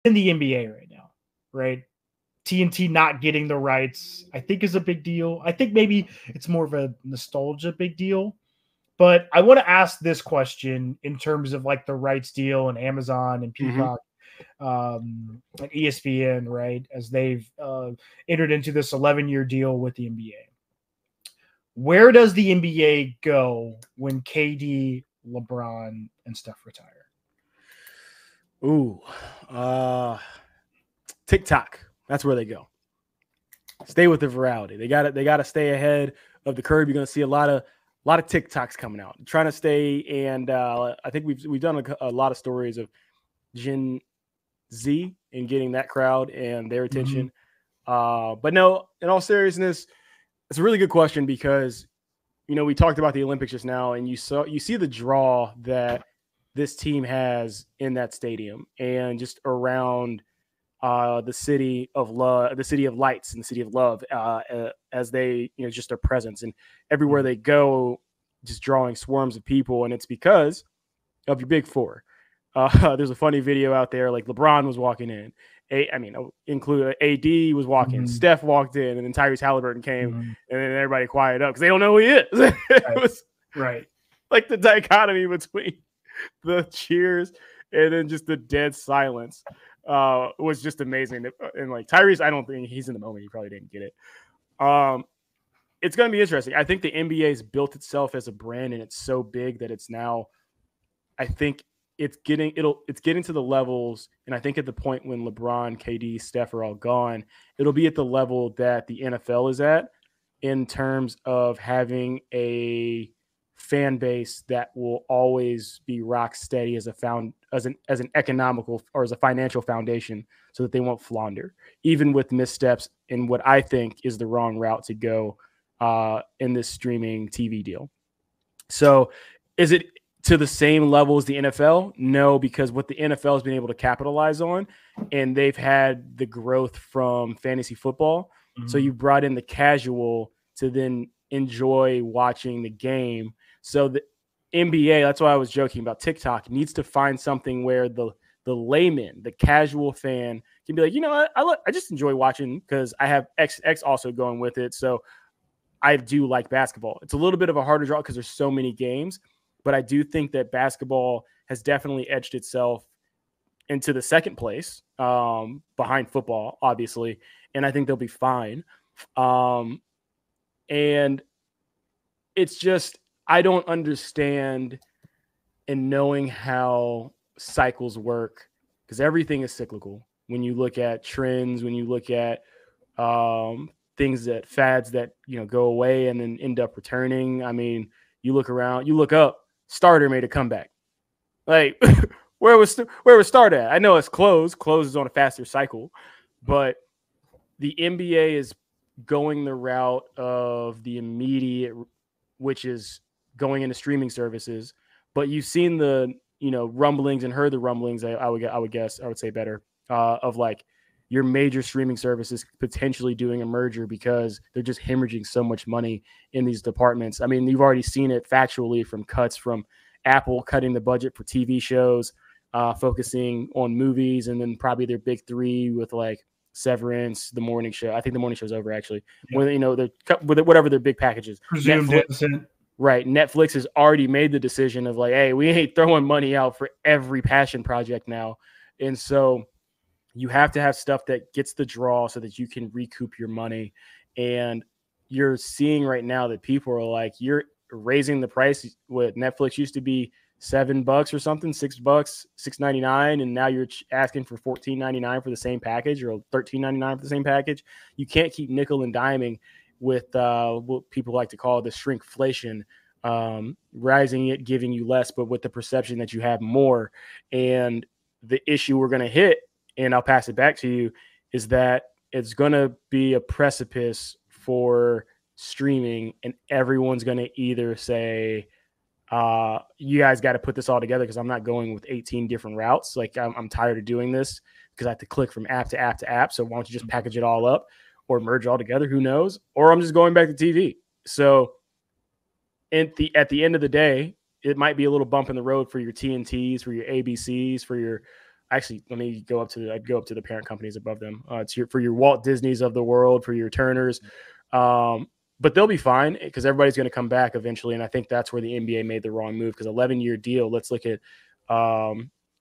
in the NBA right now, right? TNT not getting the rights, I think, is a big deal. I think maybe it's more of a nostalgia big deal. But I want to ask this question in terms of like the rights deal and Amazon and Peacock, and ESPN, right? As they've entered into this 11-year deal with the NBA. Where does the NBA go when KD, LeBron, and Steph retire? Ooh, TikTok. That's where they go. Stay with the virality. They got it. They got to stay ahead of the curve. You're going to see a lot of TikToks coming out, trying to stay. And I think we've done a lot of stories of Gen Z and getting that crowd and their attention. But no, in all seriousness, it's a really good question because, we talked about the Olympics just now, and you see the draw that this team has in that stadium and just around the city of love, the city of lights, and the city of love, as they, just their presence, and everywhere they go, just drawing swarms of people, and it's because of your big four. There's a funny video out there, like LeBron was walking in. Include AD was walking, Steph walked in, and then Tyrese Halliburton came, and then everybody quieted up because they don't know who he is. It was right, like the dichotomy between the cheers and then just the dead silence was just amazing. And like Tyrese, I don't think he's in the moment. He probably didn't get it. It's going to be interesting. I think the NBA has built itself as a brand, and it's so big that it's now, I think it's getting to the levels. And I think at the point when LeBron, KD, Steph are all gone, it'll be at the level that the NFL is at in terms of having a fan base that will always be rock steady as an economical or as a financial foundation, so that they won't flounder, even with missteps in what I think is the wrong route to go in this streaming TV deal. So is it to the same level as the NFL? No, because what the NFL has been able to capitalize on, and they've had the growth from fantasy football. So you brought in the casual to then enjoy watching the game. So the NBA, that's why I was joking about TikTok, needs to find something where the layman, the casual fan, can be like, I just enjoy watching because I have X also going with it. So I do like basketball. It's a little bit of a harder draw because there's so many games, but I do think that basketball has definitely edged itself into the second place behind football, obviously. And I think they'll be fine. And it's just, I don't understand in knowing how cycles work, because everything is cyclical. When you look at trends, when you look at things that fads that, go away and then end up returning. I mean, you look around, you look up, Starter made a comeback. Like where was Starter at? I know it's closed. Closed is on a faster cycle, but the NBA is going the route of the immediate, which is going into streaming services. But you've seen the, rumblings and heard the rumblings. I would guess, I would say better, of like your major streaming services potentially doing a merger because they're just hemorrhaging so much money in these departments. I mean, you've already seen it factually from cuts from Apple cutting the budget for TV shows, focusing on movies, and then probably their big three with like Severance, The Morning Show. I think The Morning Show's over actually. Yeah. When they're with whatever their big packages. Presumed innocent. Right. Netflix has already made the decision of like, hey, we ain't throwing money out for every passion project now. And so you have to have stuff that gets the draw so that you can recoup your money. And you're seeing right now that people are like, you're raising the price. What Netflix used to be $7 or something, $6, $6.99, and now you're asking for $14.99 for the same package, or $13.99 for the same package. You can't keep nickel and diming with what people like to call the shrinkflation, rising it, giving you less, but with the perception that you have more. And the issue we're going to hit, and I'll pass it back to you, is that it's going to be a precipice for streaming, and everyone's going to either say, you guys got to put this all together because I'm not going with 18 different routes. Like I'm tired of doing this because I have to click from app to app to app. So why don't you just package it all up or merge all together? Who knows? Or I'm just going back to TV. So at the end of the day, it might be a little bump in the road for your TNTs, for your ABCs, for your actually, let me go up to. I'd go up to the parent companies above them. It's for your Walt Disneys of the world, for your Turners, but they'll be fine because everybody's going to come back eventually. And I think that's where the NBA made the wrong move because 11-year deal. Let's look at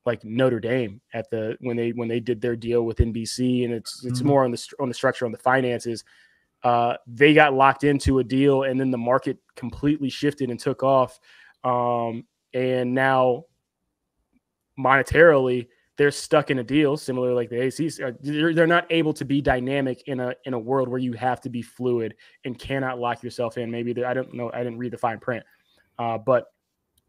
like Notre Dame at when they did their deal with NBC, and it's more on the structure, on the finances. They got locked into a deal, and then the market completely shifted and took off. And now monetarily, they're stuck in a deal similar like the ACs. They're not able to be dynamic in a world where you have to be fluid and cannot lock yourself in. Maybe I don't know. I didn't read the fine print, but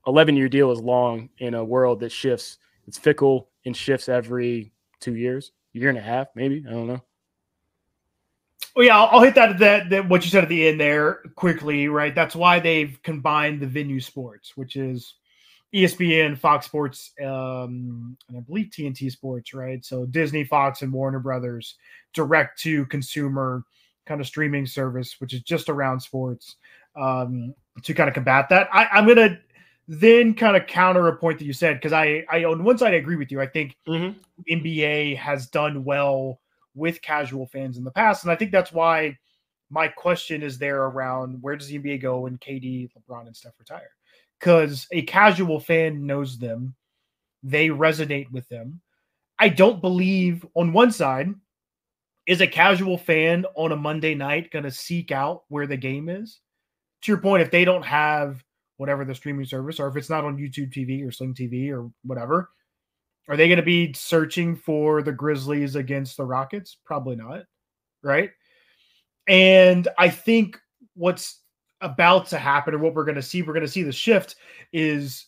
11-year deal is long in a world that shifts. It's fickle and shifts every 2 years, year and a half, maybe. I don't know. Well, yeah, I'll hit that what you said at the end there quickly, right? That's why they've combined the venue sports, which is ESPN, Fox Sports, and I believe TNT Sports, right? So Disney, Fox, and Warner Brothers direct to consumer kind of streaming service, which is just around sports, to kind of combat that. I'm going to then kind of counter a point that you said, because I on one side I agree with you. I think NBA has done well with casual fans in the past, and I think that's why my question is there around where does the NBA go when KD, LeBron, and Steph retire? Because a casual fan knows them. They resonate with them. I don't believe on one side, is a casual fan on a Monday night going to seek out where the game is? To your point, if they don't have whatever the streaming service, or if it's not on YouTube TV or Sling TV or whatever, are they going to be searching for the Grizzlies against the Rockets? Probably not, right? And I think what's about to happen, or what we're going to see the shift is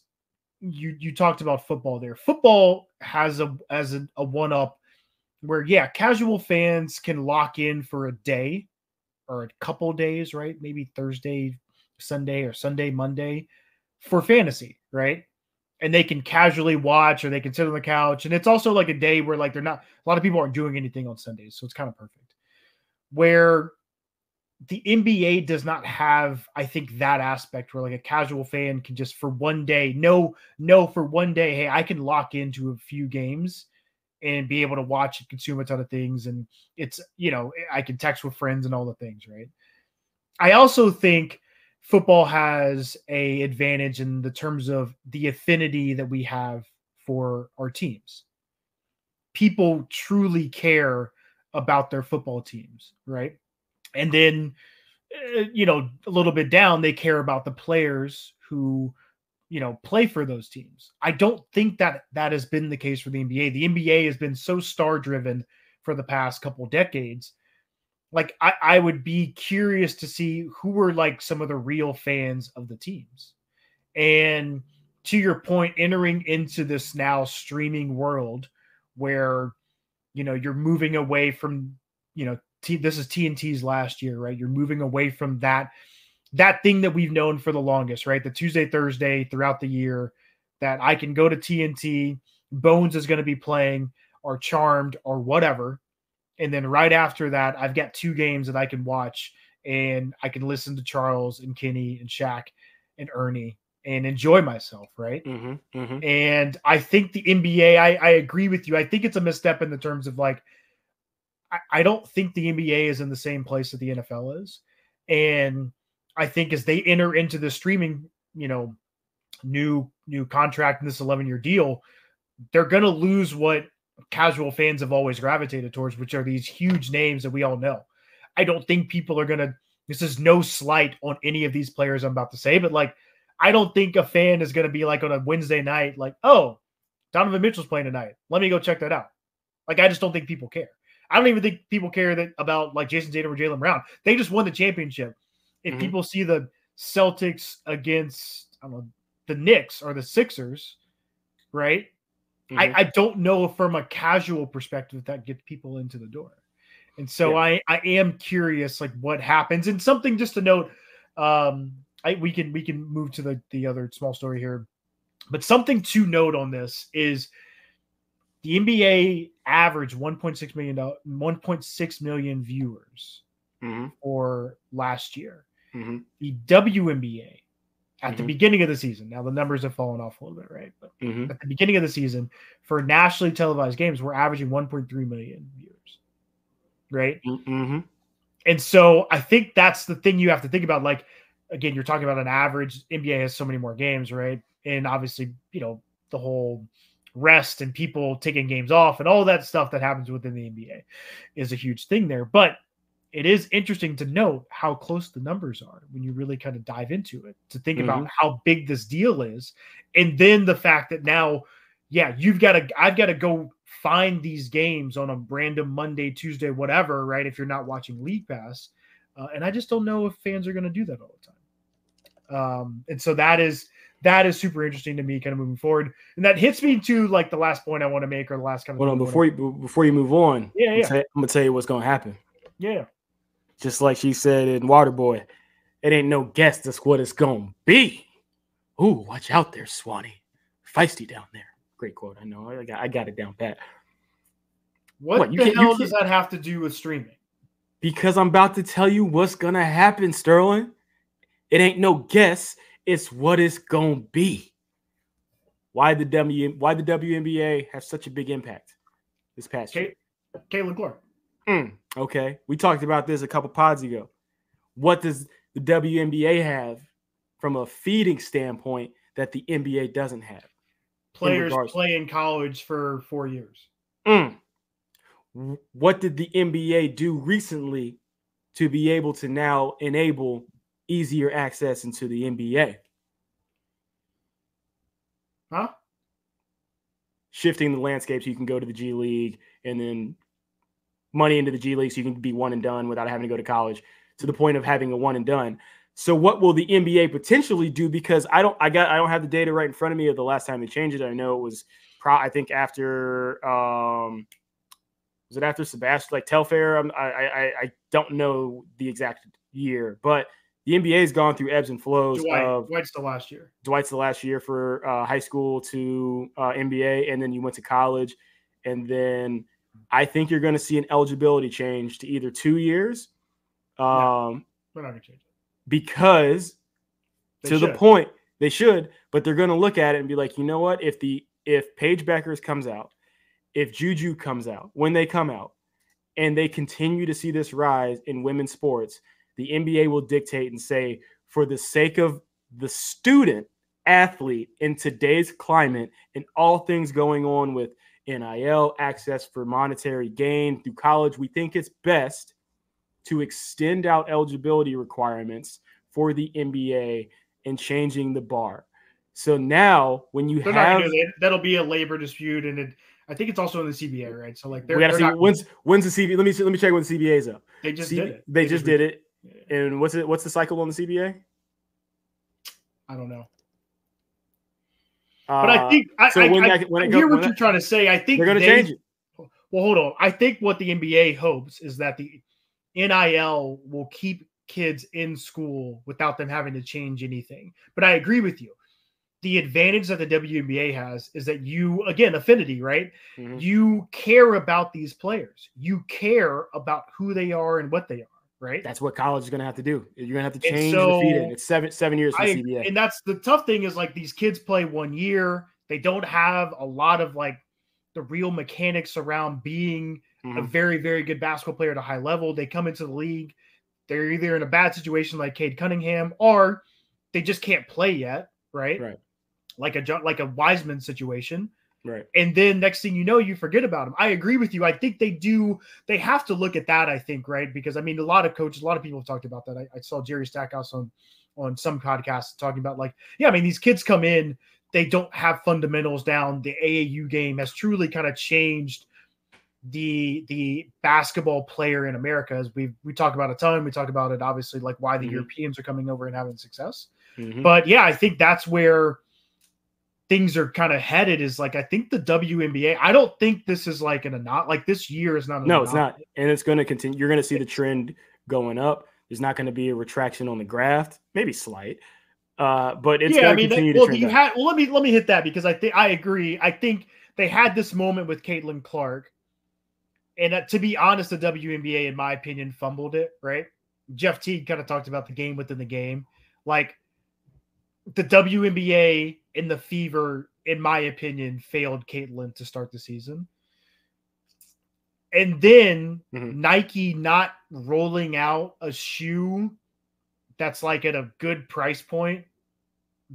you talked about football there. Football has a one up where, yeah, casual fans can lock in for a day or a couple days, right? Maybe Thursday, Sunday, or Sunday, Monday for fantasy, right? And they can casually watch, or they can sit on the couch. And it's also like a day where like a lot of people aren't doing anything on Sundays. So it's kind of perfect. Where the NBA does not have, I think, that aspect where like a casual fan can just for one day, for one day, hey, I can lock into a few games and be able to watch and consume a ton of things. And it's, I can text with friends and all the things, right? I also think football has a advantage in the terms of the affinity that we have for our teams. People truly care about their football teams, right? And then, a little bit down, they care about the players who, play for those teams. I don't think that has been the case for the NBA. The NBA has been so star driven for the past couple decades. Like I would be curious to see who were like some of the real fans of the teams. And to your point, entering into this now streaming world where, you're moving away from, this is TNT's last year, right? You're moving away from that thing that we've known for the longest, right? The Tuesday, Thursday throughout the year that I can go to TNT, Bones is going to be playing, or Charmed, or whatever. And then right after that, I've got 2 games that I can watch, and I can listen to Charles and Kenny and Shaq and Ernie and enjoy myself, right? And I think the NBA, I agree with you. I think it's a misstep in the terms of like, I don't think the NBA is in the same place that the NFL is. And I think as they enter into the streaming, new contract in this 11-year deal, they're going to lose what casual fans have always gravitated towards, which are these huge names that we all know. I don't think people are going to, this is no slight on any of these players I'm about to say, but like, I don't think a fan is going to be like on a Wednesday night, like, oh, Donovan Mitchell's playing tonight. Let me go check that out. Like, I just don't think people care. I don't even think people care about like Jason Tatum or Jaylen Brown. They just won the championship. If people see the Celtics against, I don't know, the Knicks or the Sixers, right? I don't know if from a casual perspective that gets people into the door. And so I am curious like what happens. And something just to note, we can move to the other small story here. But something to note on this is the NBA averaged 1.6 million viewers for last year. The WNBA at the beginning of the season. Now the numbers have fallen off a little bit, right? But Mm-hmm. at the beginning of the season, for nationally televised games, we're averaging 1.3 million viewers, right? Mm-hmm. And so I think that's the thing you have to think about. Like, again, you're talking about an average. NBA has so many more games, right? And obviously, the whole rest and people taking games off and all that stuff that happens within the NBA is a huge thing there. But it is interesting to note how close the numbers are when you really kind of dive into it, to think about how big this deal is. And then the fact that now, yeah, I've got to go find these games on a random Monday, Tuesday, whatever, right? If you're not watching League Pass. And I just don't know if fans are going to do that all the time. And so that is super interesting to me kind of moving forward. And that hits me to like the last point I want to make, or the last kind of. Hold on, before you move on. Yeah. I'm going to tell you what's going to happen. Yeah. Just like she said in Waterboy, it ain't no guess that's what it's going to be. Ooh, watch out there, Swanee. Feisty down there. Great quote. I know. I got it down pat. What the hell does that have to do with streaming? Because I'm about to tell you what's going to happen, Sterling. It ain't no guess. It's what it's going to be. Why the WNBA have such a big impact this past year? Caitlin Clark. Okay. We talked about this a couple pods ago. What does the WNBA have from a feeding standpoint that the NBA doesn't have? Players play in college for 4 years. What did the NBA do recently to be able to now enable easier access into the NBA? Huh? Shifting the landscape so you can go to the G League and then money into the G League so you can be one and done without having to go to college, to the point of having a one and done. So what will the NBA potentially do? Because I don't have the data right in front of me of the last time they changed it. I know it was I think after was it after Sebastian, like Telfair? I don't know the exact year, but the NBA has gone through ebbs and flows. Dwight's the last year. Dwight's the last year for high school to NBA, and then you went to college, and then I think you're going to see an eligibility change to either 2 years. No, we're not going to change it. Because the point they should, but they're going to look at it and be like, you know what? If Paige Beckers comes out, if Juju comes out, when they come out, and they continue to see this rise in women's sports, the NBA will dictate and say, for the sake of the student athlete in today's climate and all things going on with NIL, access for monetary gain through college, we think it's best to extend out eligibility requirements for the NBA and changing the bar. So now when you that'll be a labor dispute, and I think it's also in the CBA, right? So like we got to see when's the CBA. Let me check when the CBA's up. They just did it. They just did it. Yeah. And what's the cycle on the CBA? I don't know. But I think I hear what you're trying to say. I think they're going to change it. Well, hold on. I think what the NBA hopes is that the NIL will keep kids in school without them having to change anything. But I agree with you. The advantage that the WNBA has is that you, again, affinity, right? Mm-hmm. You care about these players. You care about who they are and what they are, right? That's what college is going to have to do. You're going to have to change the feed-in. It's seven years for the CBA. And that's the tough thing is like these kids play 1 year. They don't have a lot of like the real mechanics around being a very, very good basketball player at a high level. They come into the league. They're either in a bad situation like Cade Cunningham, or they just can't play yet, right? Right. Like a Wiseman situation. Right. And then next thing you know, you forget about them. I agree with you. I think they have to look at that, I think, right? Because I mean, a lot of coaches, a lot of people have talked about that. I saw Jerry Stackhouse on some podcasts talking about like, yeah, I mean, these kids come in, they don't have fundamentals down. The AAU game has truly kind of changed the basketball player in America, as we talk about a ton. We talk about it, obviously, like why the Europeans are coming over and having success. But yeah, I think that's where things are kind of headed, is like, I think the WNBA, I don't think this is like this year is not. No, it's not. And it's going to continue. You're going to see the trend going up. There's not going to be a retraction on the graft, maybe slight. But it's going to continue to trend up. Let me hit that, because I agree. I think they had this moment with Caitlin Clark. And to be honest, the WNBA, in my opinion, fumbled it, right? Jeff Teague kind of talked about the game within the game. Like, the WNBA and the Fever, in my opinion, failed Caitlin to start the season. And then Nike not rolling out a shoe that's like at a good price point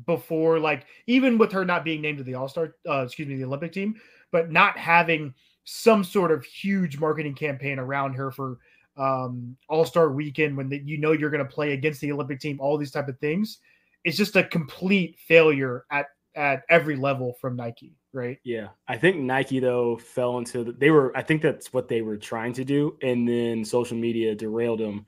before, like, even with her not being named to the the Olympic team, but not having some sort of huge marketing campaign around her for All-Star weekend when you're going to play against the Olympic team, all these type of things. It's just a complete failure at every level from Nike, right? Yeah. I think Nike, though, fell into I think that's what they were trying to do. And then social media derailed them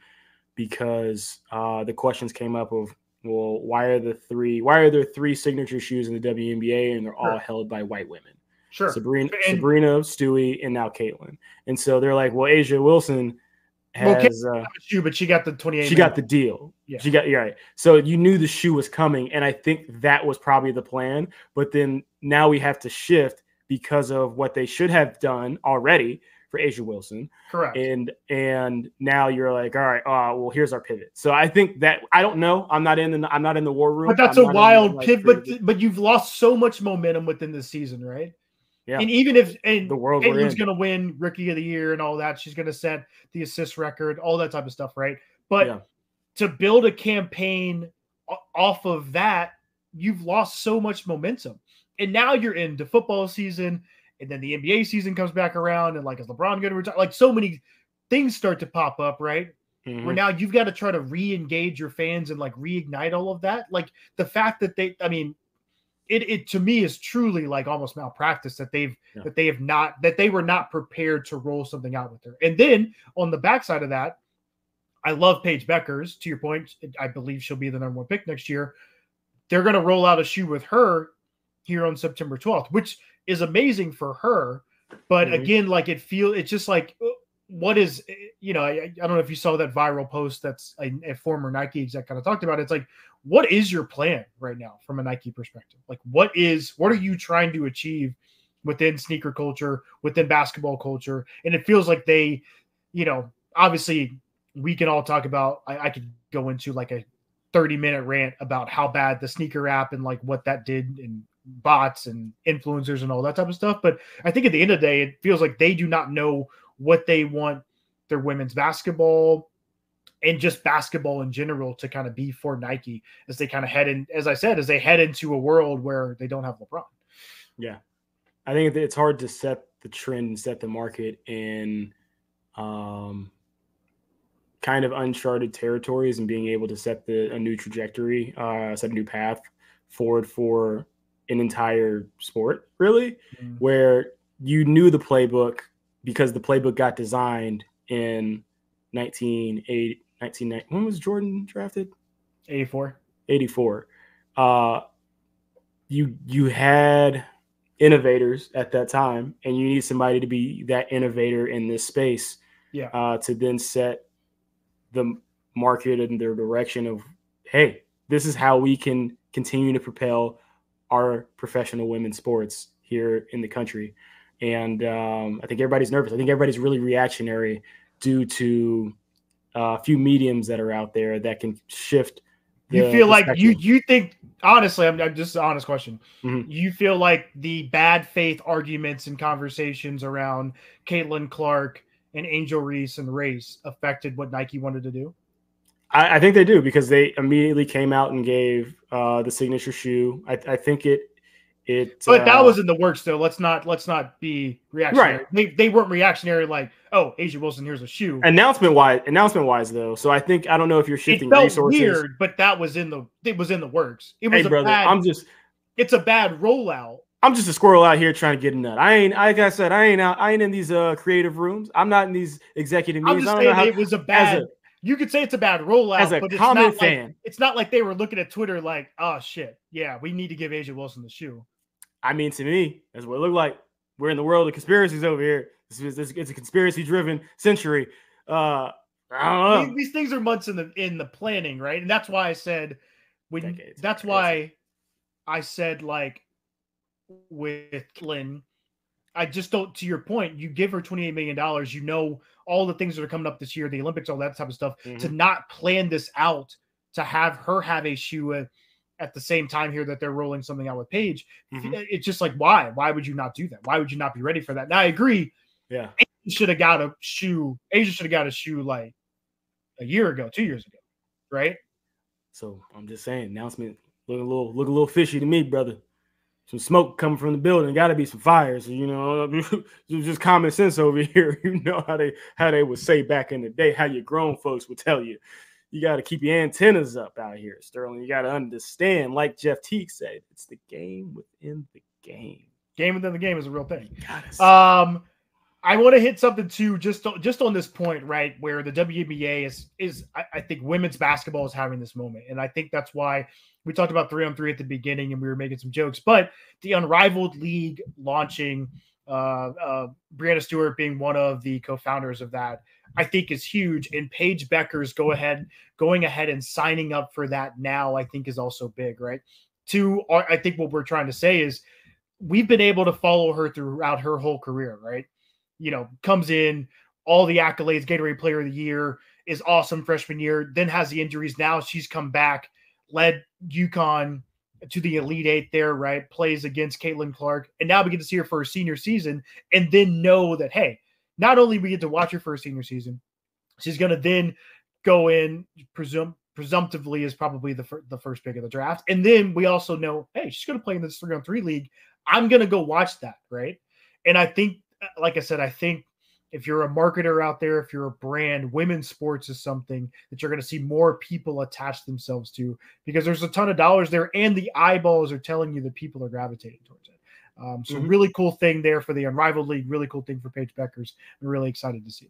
because the questions came up of, well, why are there three signature shoes in the WNBA and they're all held by white women? Sure. Sabrina, Stewie, and now Caitlin. And so they're like, well, Asia Wilson has a shoe, but she got the 28. She got the deal. Yeah. You're right. So you knew the shoe was coming, and I think that was probably the plan. But then now we have to shift because of what they should have done already for Asia Wilson. Correct. And now you're like, all right, well, here's our pivot. So I think that I don't know. I'm not in the war room. But that's a wild pivot. But you've lost so much momentum within the season, right? Yeah. And even if the world Caitlin's going to win Rookie of the Year and all that, she's going to set the assist record, all that type of stuff, right? But to build a campaign off of that, you've lost so much momentum. And now you're into football season, and then the NBA season comes back around, and like, is LeBron going to retire? Like, so many things start to pop up, right? Mm-hmm. Where now you've got to try to re-engage your fans and like reignite all of that. Like the fact that it to me is truly like almost malpractice that they were not prepared to roll something out with her. And then on the backside of that, I love Paige Beckers. To your point, I believe she'll be the number 1 pick next year. They're going to roll out a shoe with her here on September 12th, which is amazing for her. But again, like it's just like, what is, I don't know if you saw that viral post that's a former Nike exec kind of talked about it. It's like, what is your plan right now from a Nike perspective? Like, what are you trying to achieve within sneaker culture, within basketball culture? And it feels like they, obviously we can all talk about, I could go into like a 30-minute rant about how bad the sneaker app and like what that did and bots and influencers and all that type of stuff. But I think at the end of the day, it feels like they do not know what they want their women's basketball and just basketball in general to kind of be for Nike as they kind of head in, as I said, as they head into a world where they don't have LeBron. Yeah. I think it's hard to set the trend and set the market in kind of uncharted territories and being able to set a new trajectory, set a new path forward for an entire sport, really, where you knew the playbook because the playbook got designed in 1980. When was Jordan drafted? 84. You had innovators at that time, and you need somebody to be that innovator in this space. To then set the market in their direction of, hey, this is how we can continue to propel our professional women's sports here in the country. And I think everybody's nervous. I think everybody's really reactionary due to a few mediums that are out there that can shift. You feel like you think, honestly, I'm just an honest question. Mm-hmm. You feel like the bad faith arguments and conversations around Caitlin Clark and Angel Reese and Race affected what Nike wanted to do? I think they do, because they immediately came out and gave the signature shoe. I think it. But that was in the works, though. Let's not be reactionary. Right. They weren't reactionary like, oh, Asia Wilson, here's a shoe. Announcement wise, though. So I don't know if you're shifting resources. Weird, but that was in the works. It was it's a bad rollout. I'm just a squirrel out here trying to get a nut. I ain't in these creative rooms. I'm not in these executive meetings. I'm just saying it was a bad. You could say it's a bad rollout, as a but common fan. It's not like they were looking at Twitter like, oh shit, yeah, we need to give Asia Wilson the shoe. I mean, to me, that's what it looked like. We're in the world of conspiracies over here. It's a conspiracy-driven century. I don't know. These things are months in the planning, right? And that's why I said I said like with Lynn, I just don't. To your point, you give her $28 million. You know all the things that are coming up this year, the Olympics, all that type of stuff. Mm-hmm. To not plan this out, to have her have a shoe at the same time here that they're rolling something out with Paige. It's just like, why? Why would you not do that? Why would you not be ready for that? Now I agree. Yeah. Asia should have got a shoe like a year ago, 2 years ago, right? So I'm just saying, announcement look a little fishy to me, brother. Some smoke coming from the building, got to be some fires. So, you know, just common sense over here. You know how they would say back in the day, how your grown folks would tell you. You got to keep your antennas up out here, Sterling. You got to understand, like Jeff Teague said, it's the game within the game. Game within the game is a real thing. I want to hit something too, just on this point, right, where the WNBA is I think women's basketball is having this moment, and I think that's why we talked about 3-on-3 at the beginning, and we were making some jokes. But the Unrivaled League launching, Brianna Stewart being one of the co-founders of that, I think is huge. And Paige Becker's going ahead and signing up for that now, I think is also big, right? I think what we're trying to say is we've been able to follow her throughout her whole career, right? You know, comes in, all the accolades, Gatorade Player of the Year, is awesome freshman year, then has the injuries. Now she's come back, led UConn to the Elite Eight there, right? Plays against Caitlin Clark. And now we get to see her for her senior season and then know that, hey, not only we get to watch her for her senior season, she's going to then go in, presumptively is probably the first pick of the draft. And then we also know, hey, she's going to play in this 3-on-3 league. I'm going to go watch that, right? And I think, like I said, I think if you're a marketer out there, if you're a brand, women's sports is something that you're going to see more people attach themselves to because there's a ton of dollars there and the eyeballs are telling you that people are gravitating towards it. So really cool thing there for the Unrivaled League, really cool thing for Paige Beckers. I'm really excited to see